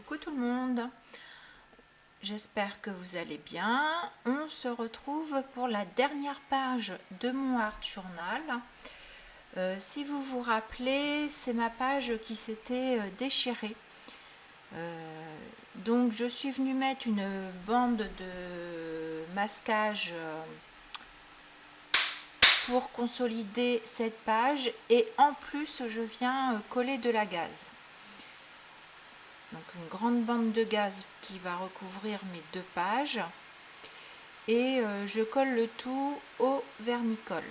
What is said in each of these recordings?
Coucou tout le monde, j'espère que vous allez bien. On se retrouve pour la dernière page de mon Art Journal. Si vous vous rappelez, c'est ma page qui s'était déchirée. Donc je suis venue mettre une bande de masquage pour consolider cette page et en plus je viens coller de la gaze. Donc une grande bande de gaze qui va recouvrir mes deux pages et je colle le tout au vernicole.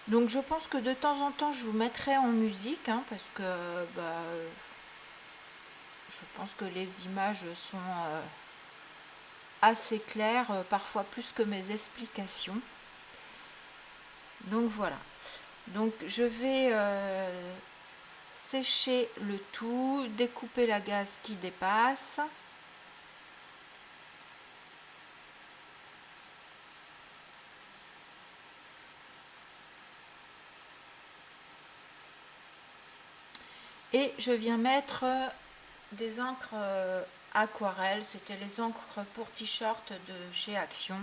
Donc je pense que de temps en temps je vous mettrai en musique parce que je pense que les images sont assez claires, parfois plus que mes explications. Donc voilà, donc je vais sécher le tout, découper la gaze qui dépasse. Et je viens mettre des encres aquarelles, c'était les encres pour t-shirt de chez Action.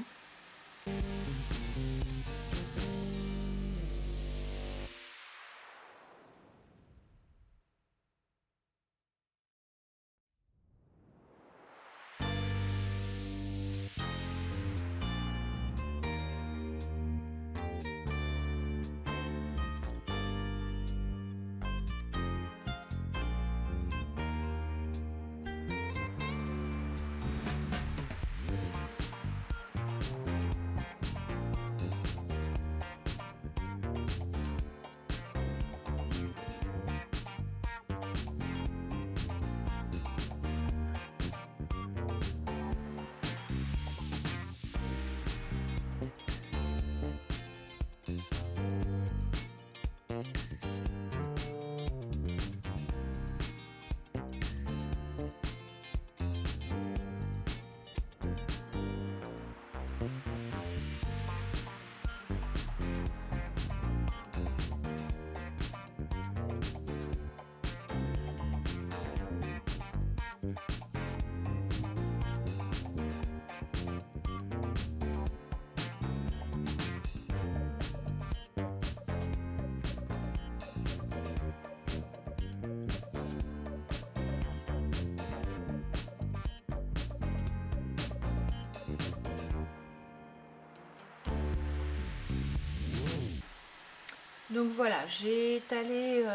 Donc voilà, j'ai étalé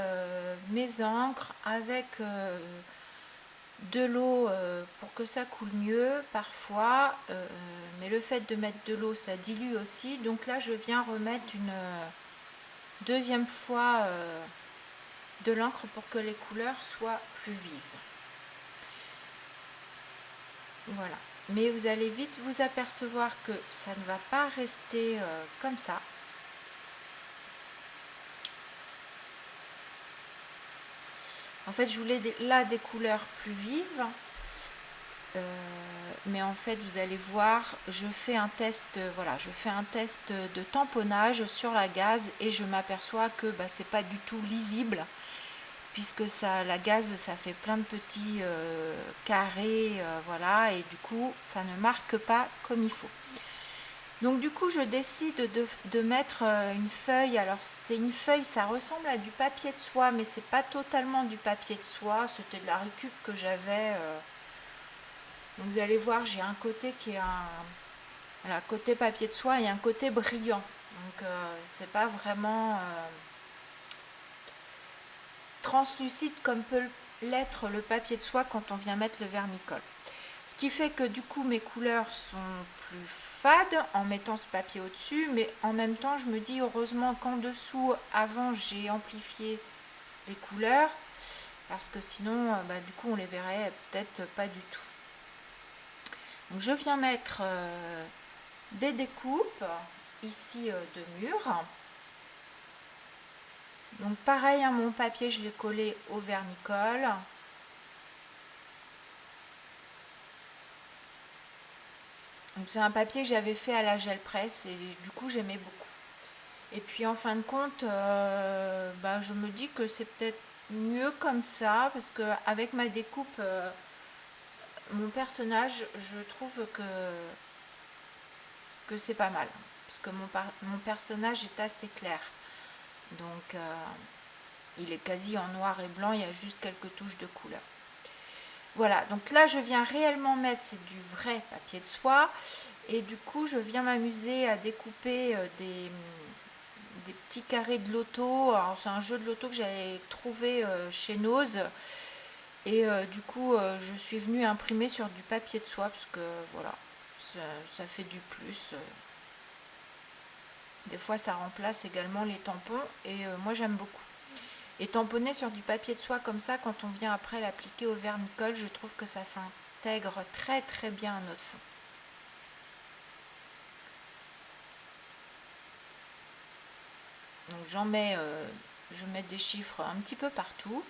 mes encres avec de l'eau pour que ça coule mieux parfois, mais le fait de mettre de l'eau ça dilue aussi. Donc là je viens remettre une deuxième fois de l'encre pour que les couleurs soient plus vives. Voilà, mais vous allez vite vous apercevoir que ça ne va pas rester comme ça. En fait, je voulais là des couleurs plus vives, mais en fait, vous allez voir, je fais un test, voilà, je fais un test de tamponnage sur la gaze et je m'aperçois que c'est pas du tout lisible, puisque ça, la gaze, ça fait plein de petits carrés, voilà, et du coup, ça ne marque pas comme il faut. Donc du coup je décide de mettre une feuille. Alors c'est une feuille, ça ressemble à du papier de soie, mais c'est pas totalement du papier de soie, c'était de la récup que j'avais. Donc vous allez voir, j'ai un côté qui est voilà, côté papier de soie et un côté brillant. Donc c'est pas vraiment translucide comme peut l'être le papier de soie quand on vient mettre le vernicole. Ce qui fait que du coup mes couleurs sont plus fades en mettant ce papier au dessus, mais en même temps je me dis heureusement qu'en dessous avant j'ai amplifié les couleurs, parce que sinon du coup on les verrait peut-être pas du tout. Donc je viens mettre des découpes ici de mur. Donc pareil, mon papier je l'ai collé au vernicole. Donc c'est un papier que j'avais fait à la gel presse et du coup j'aimais beaucoup. Et puis en fin de compte, je me dis que c'est peut-être mieux comme ça, parce que avec ma découpe, mon personnage, je trouve que c'est pas mal, parce que mon personnage est assez clair. Donc il est quasi en noir et blanc, il y a juste quelques touches de couleur. Voilà, donc là je viens réellement mettre, c'est du vrai papier de soie, et du coup je viens m'amuser à découper des petits carrés de loto. Alors c'est un jeu de loto que j'avais trouvé chez Nose, et du coup je suis venue imprimer sur du papier de soie, parce que voilà, ça fait du plus. Des fois ça remplace également les tampons, et moi j'aime beaucoup. Et tamponner sur du papier de soie comme ça, quand on vient après l'appliquer au vernicole, je trouve que ça s'intègre très très bien à notre fond. Donc je mets des chiffres un petit peu partout.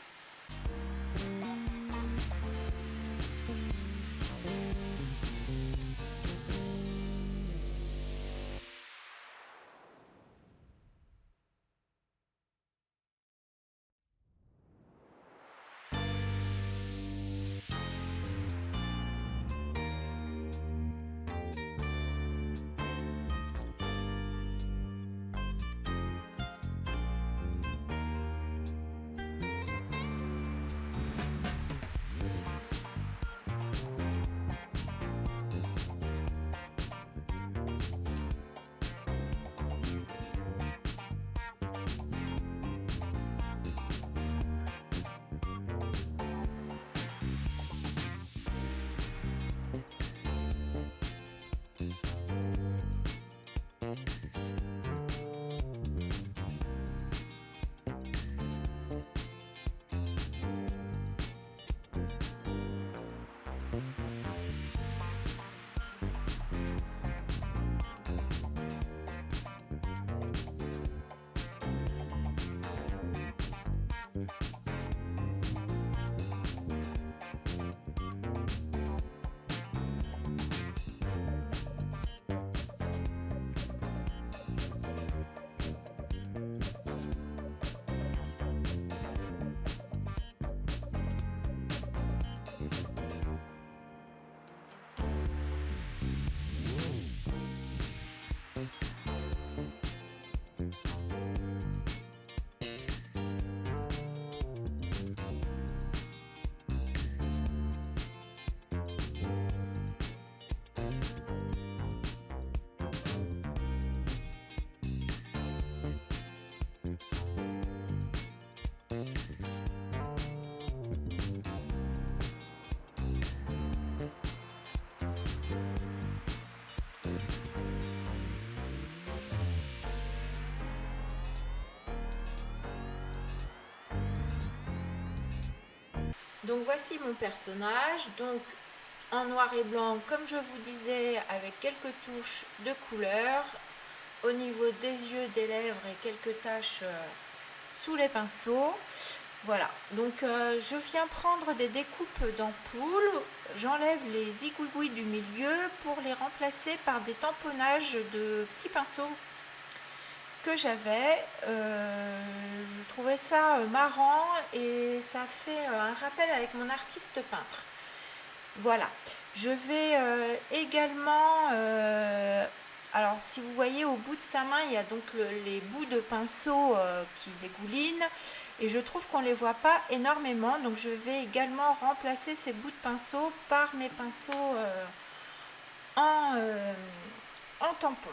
Donc voici mon personnage, donc en noir et blanc comme je vous disais, avec quelques touches de couleur au niveau des yeux, des lèvres et quelques taches sous les pinceaux. Voilà, donc je viens prendre des découpes d'ampoules, j'enlève les zigouigouis du milieu pour les remplacer par des tamponnages de petits pinceaux que j'avais. Je trouvais ça marrant et ça fait un rappel avec mon artiste peintre. Voilà, je vais également, alors si vous voyez au bout de sa main, il y a donc les bouts de pinceau qui dégoulinent, et je trouve qu'on ne les voit pas énormément, donc je vais également remplacer ces bouts de pinceau par mes pinceaux en tampon.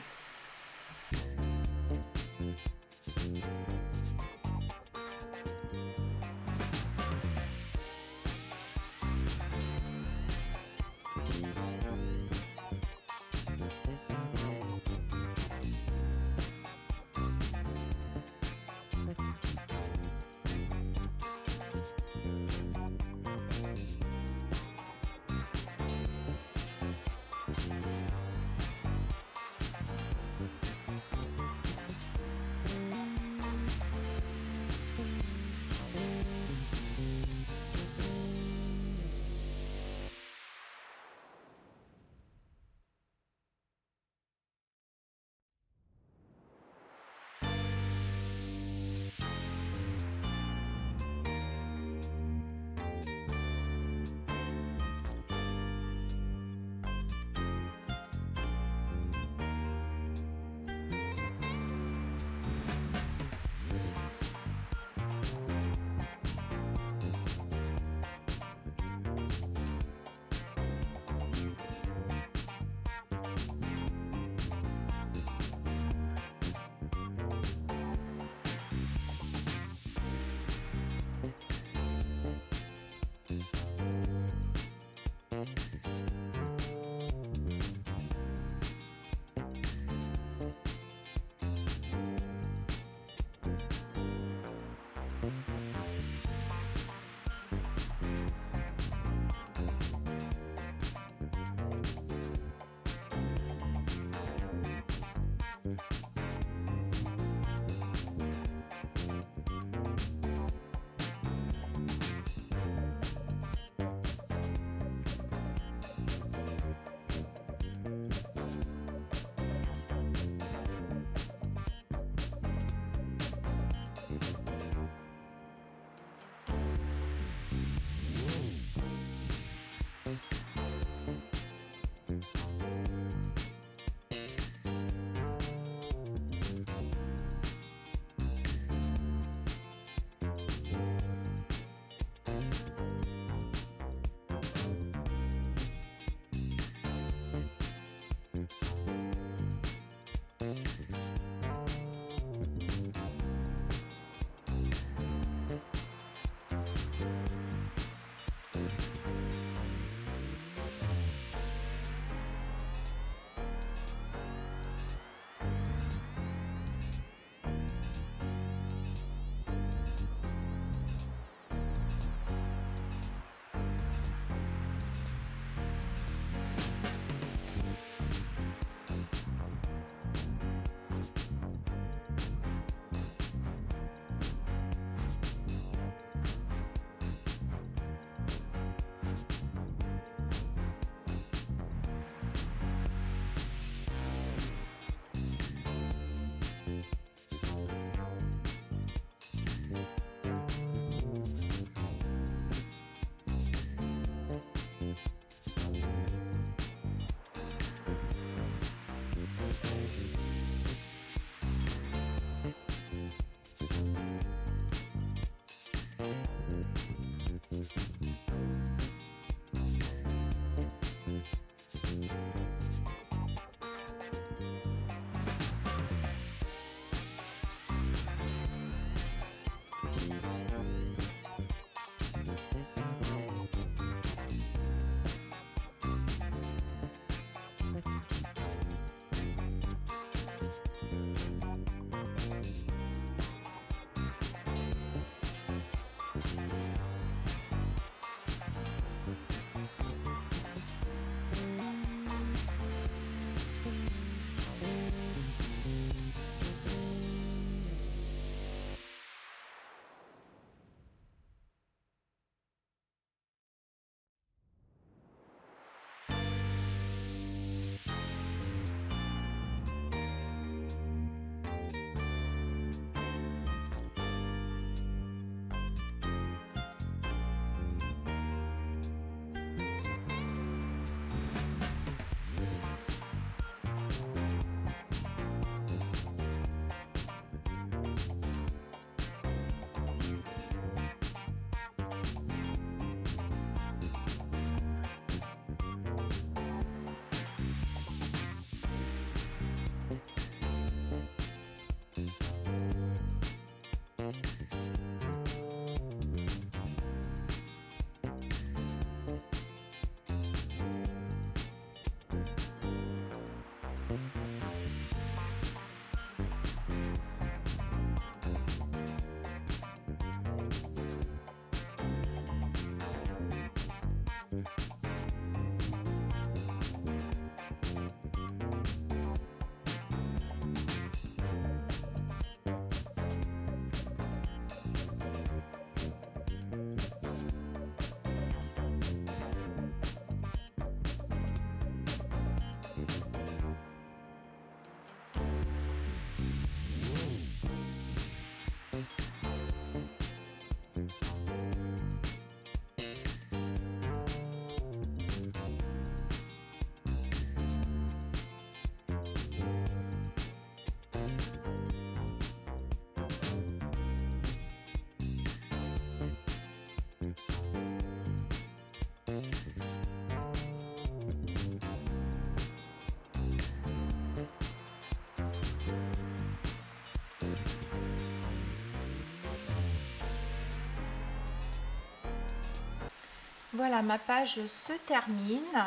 Voilà, ma page se termine.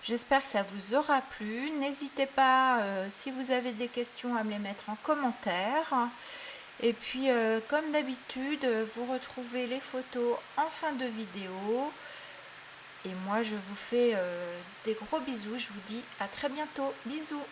J'espère que ça vous aura plu. N'hésitez pas, si vous avez des questions, à me les mettre en commentaire. Et puis, comme d'habitude, vous retrouvez les photos en fin de vidéo. Et moi, je vous fais des gros bisous. Je vous dis à très bientôt. Bisous!